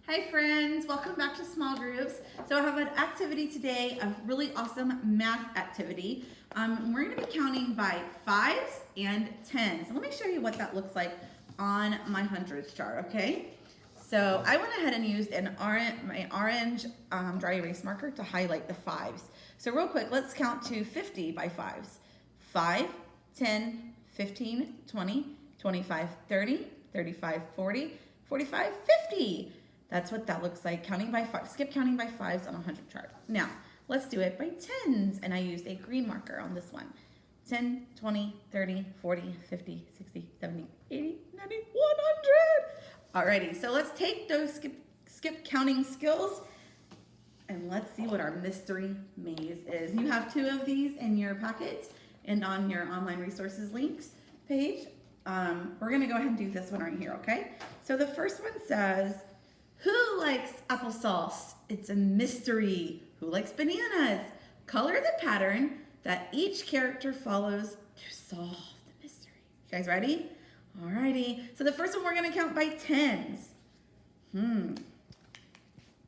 Hi friends, welcome back to Small Grooves. So I have an activity today, a really awesome math activity. We're going to be counting by 5s and 10s. So let me show you what that looks like on my hundreds chart, okay? So I went ahead and used my orange dry erase marker to highlight the 5s. So real quick, let's count to 50 by 5s. 5, 10, 15, 20, 25, 30, 35, 40, 45, 50. That's what that looks like, counting by 5. Skip counting by 5s on a 100 chart. Now, let's do it by 10s, and I used a green marker on this one. 10, 20, 30, 40, 50, 60, 70, 80, 90, 100. Alrighty, so let's take those skip counting skills, and let's see what our mystery maze is. You have 2 of these in your packets and on your online resources links page. We're gonna go ahead and do this one right here, okay? So the first one says, who likes applesauce? It's a mystery. Who likes bananas? Color the pattern that each character follows to solve the mystery. You guys ready? Alrighty. So the first one we're gonna count by 10s.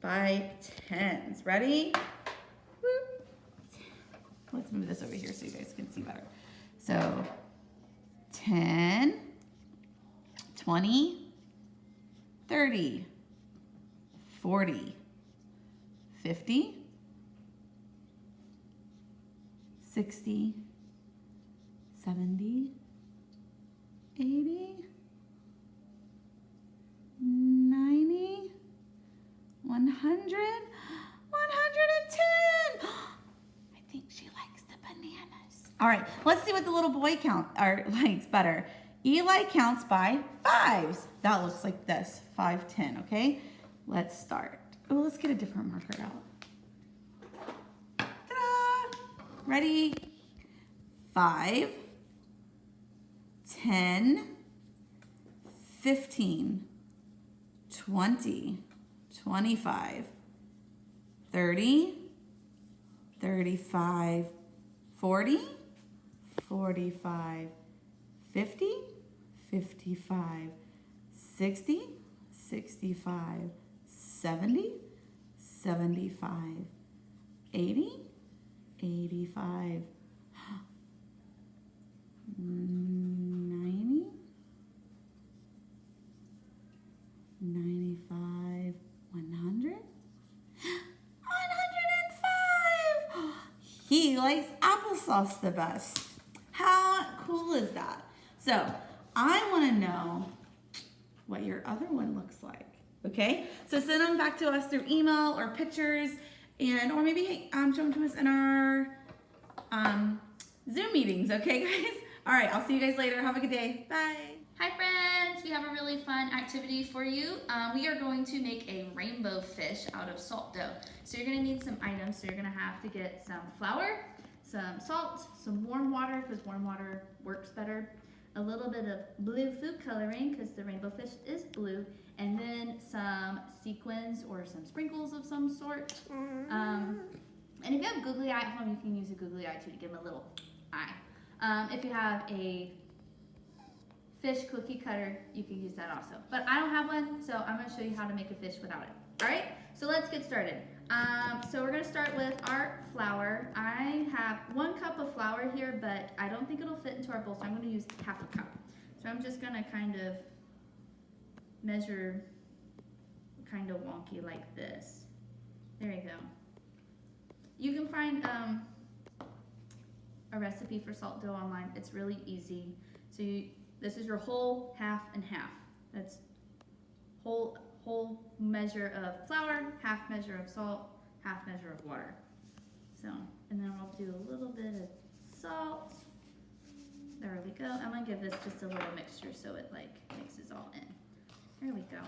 By 10s. Ready? Whoop. Let's move this over here so you guys can see better. So 10, 20, 30, 40, 50, 60, 70, 80, 90, 100, 110. I think she likes the bananas. All right, let's see what the little boy likes better. Eli counts by 5s. That looks like this, 5, 10, okay? Let's start. Oh, let's get a different marker out. Ta-da! Ready? 5, 10, 15, 20, 25, 30, 35, 40, 45, 50, 55, 60, 65, 70, 75, 80, 85, 90, 95, 100, 105. He likes applesauce the best. How cool is that? So I want to know what your other one looks like. Okay, so send them back to us through email or pictures, or maybe show them to us in our Zoom meetings. Okay, guys. All right, I'll see you guys later. Have a good day. Bye. Hi friends, we have a really fun activity for you. We are going to make a rainbow fish out of salt dough. So you're gonna need some items. So you're gonna have to get some flour, some salt, some warm water because warm water works better, a little bit of blue food coloring because the rainbow fish is blue, and then some sequins or some sprinkles of some sort. And if you have googly eye at home, you can use a googly eye too to give them a little eye. If you have a fish cookie cutter, you can use that also. But I don't have one, so I'm gonna show you how to make a fish without it. All right, so let's get started. So we're gonna start with our flour. I have 1 cup of flour here, but I don't think it'll fit into our bowl, so I'm gonna use half a cup. So I'm just gonna kind of measure kind of wonky like this. There you go. You can find a recipe for salt dough online. It's really easy. So this is your whole half and half. That's whole measure of flour, half measure of salt, half measure of water. So, and then we'll do a little bit of salt. There we go. I'm gonna give this just a little mixture so it like mixes all in. There we go.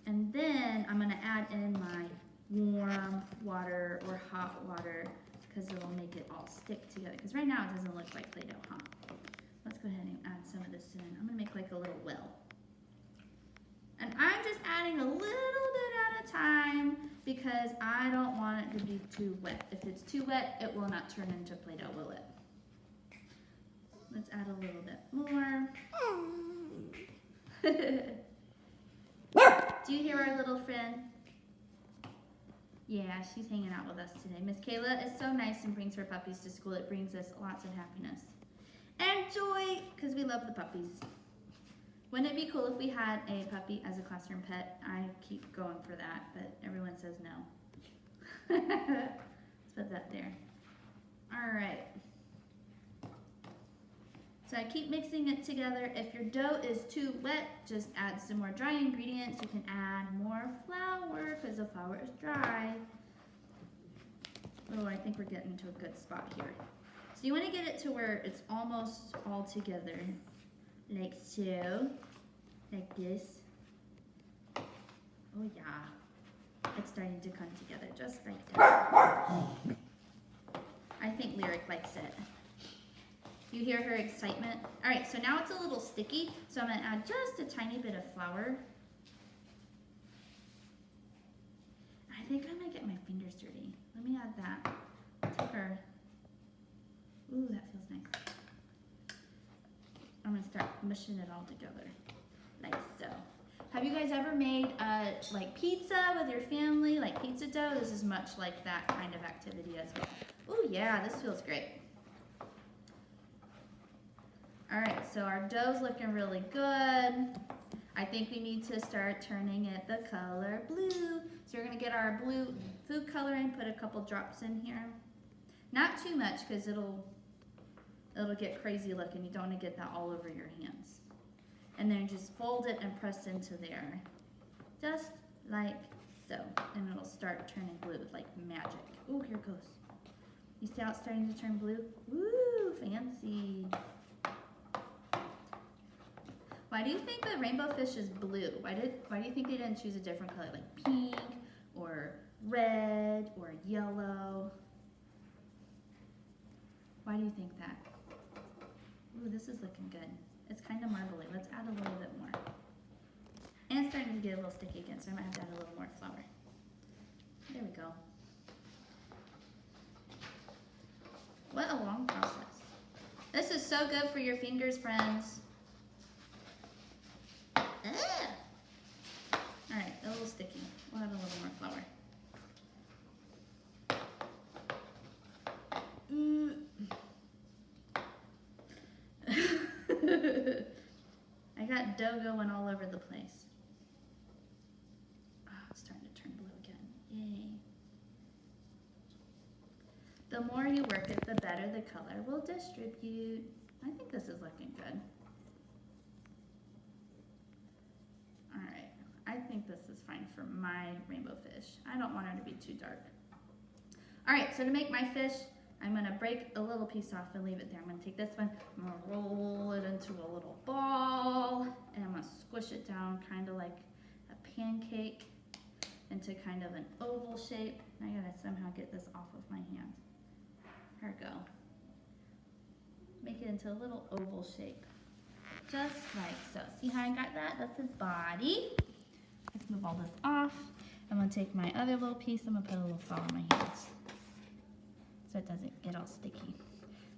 And then I'm gonna add in my warm water or hot water because it'll make it all stick together. Because right now it doesn't look like Play-Doh, huh? Let's go ahead and add some of this in. I'm gonna make like a little well. And I'm just adding a little bit at a time because I don't want it to be too wet. If it's too wet, it will not turn into Play-Doh, will it? Let's add a little bit more. Do you hear our little friend? Yeah, she's hanging out with us today. Miss Kayla is so nice and brings her puppies to school. It brings us lots of happiness and joy because we love the puppies. Wouldn't it be cool if we had a puppy as a classroom pet? I keep going for that, but everyone says no. Let's put that there. All right. So I keep mixing it together. If your dough is too wet, just add some more dry ingredients. You can add more flour because the flour is dry. Oh, I think we're getting to a good spot here. So you want to get it to where it's almost all together. Like so. Like this. Oh yeah. It's starting to come together just like that. I think Lyric likes it. You hear her excitement? All right, so now it's a little sticky, so I'm gonna add just a tiny bit of flour. I think I might get my fingers dirty. Let me add that. Take our, ooh, that feels nice. I'm gonna start mushing it all together, like so. Have you guys ever made like pizza with your family, like pizza dough? This is much like that kind of activity as well. Ooh, yeah, this feels great. All right, so our dough's looking really good. I think we need to start turning it the color blue. So we're gonna get our blue food coloring, put a couple drops in here. Not too much, because it'll get crazy looking. You don't wanna get that all over your hands. And then just fold it and press into there. Just like so. And it'll start turning blue like magic. Ooh, here it goes. You see how it's starting to turn blue? Woo, fancy. Why do you think the rainbow fish is blue? Why do you think they didn't choose a different color, like pink or red or yellow? Why do you think that? Ooh, this is looking good. It's kind of marbly. Let's add a little bit more. And it's starting to get a little sticky again, so I might have to add a little more flour. There we go. What a long process. This is so good for your fingers, friends. All right, a little sticky. We'll add a little more flour. I got dough going all over the place. Oh, it's starting to turn blue again. Yay. The more you work it, the better the color will distribute. I think this is looking good. All right, I think this is fine for my rainbow fish. I don't want her to be too dark. All right, so to make my fish, I'm gonna break a little piece off and leave it there. I'm gonna take this one, I'm gonna roll it into a little ball, and I'm gonna squish it down kind of like a pancake into kind of an oval shape. I gotta somehow get this off of my hand. There we go. Make it into a little oval shape. Just like so. See how I got that? That's his body. Let's move all this off. I'm gonna take my other little piece, I'm gonna put a little salt on my hands so it doesn't get all sticky.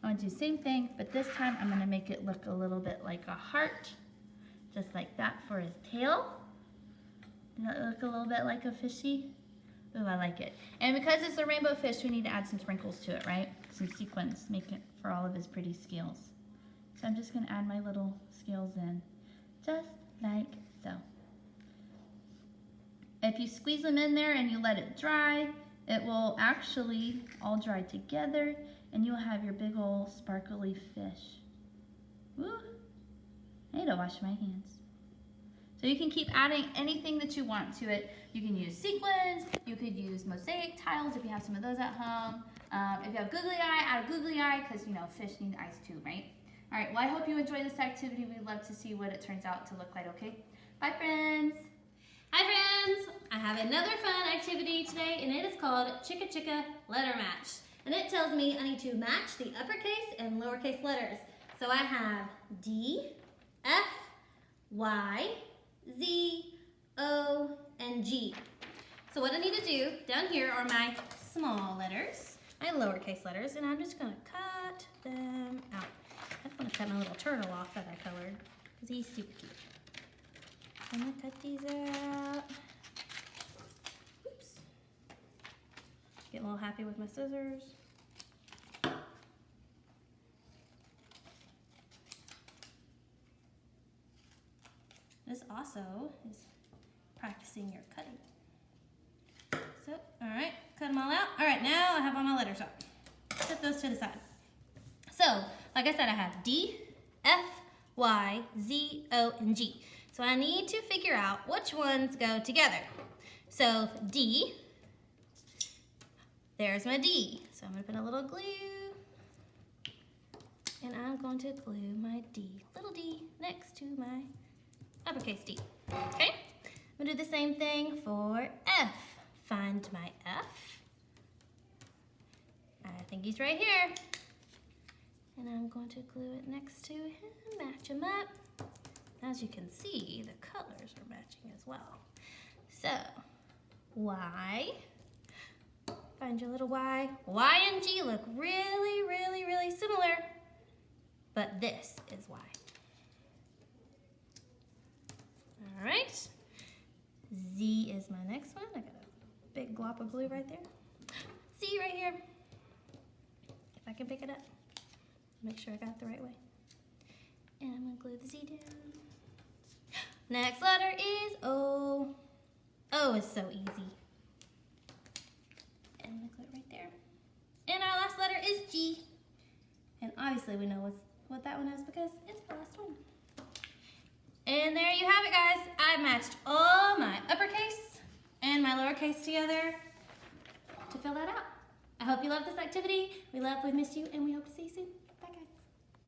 I'm gonna do the same thing, but this time I'm gonna make it look a little bit like a heart, just like that for his tail. Does that look a little bit like a fishy? Ooh, I like it. And because it's a rainbow fish, we need to add some sprinkles to it, right? Some sequins, make it for all of his pretty scales. So I'm just gonna add my little scales in, just like so. If you squeeze them in there and you let it dry, it will actually all dry together and you'll have your big old sparkly fish. Woo! I need to wash my hands. So you can keep adding anything that you want to it. You can use sequins, you could use mosaic tiles if you have some of those at home. If you have googly eye, add a googly eye because, you know, fish need eyes too, right? All right, well, I hope you enjoy this activity. We'd love to see what it turns out to look like, okay? Bye, friends. Hi friends! I have another fun activity today and it is called Chicka Chicka Letter Match. And it tells me I need to match the uppercase and lowercase letters. So I have D, F, Y, Z, O, and G. So what I need to do down here are my small letters, my lowercase letters, and I'm just going to cut them out. I'm going to cut my little turtle off that I colored because he's super cute. I'm gonna cut these out. happy with my scissors. This also is practicing your cutting. So, all right, cut them all out. All right, now I have all my letters up. Set those to the side. So, like I said, I have D, F, Y, Z, O, and G. So I need to figure out which ones go together. So D, there's my D. So I'm gonna put a little glue, and I'm going to glue my D, little d, next to my uppercase D. Okay, I'm gonna do the same thing for F. Find my F. I think he's right here. And I'm going to glue it next to him, match him up. As you can see, the colors are matching as well. So, Y, find your little Y. Y and G look really, really, really similar, but this is Y. All right, Z is my next one. I got a big glop of blue right there. Z right here. If I can pick it up, make sure I got it the right way. And I'm gonna glue the Z down. Next letter is O. O is so easy. And I'm gonna glue it right there. And our last letter is G. And obviously we know what that one is because it's the last one. And there you have it, guys. I matched all my uppercase and my lowercase together to fill that out. I hope you loved this activity. We missed you, and we hope to see you soon.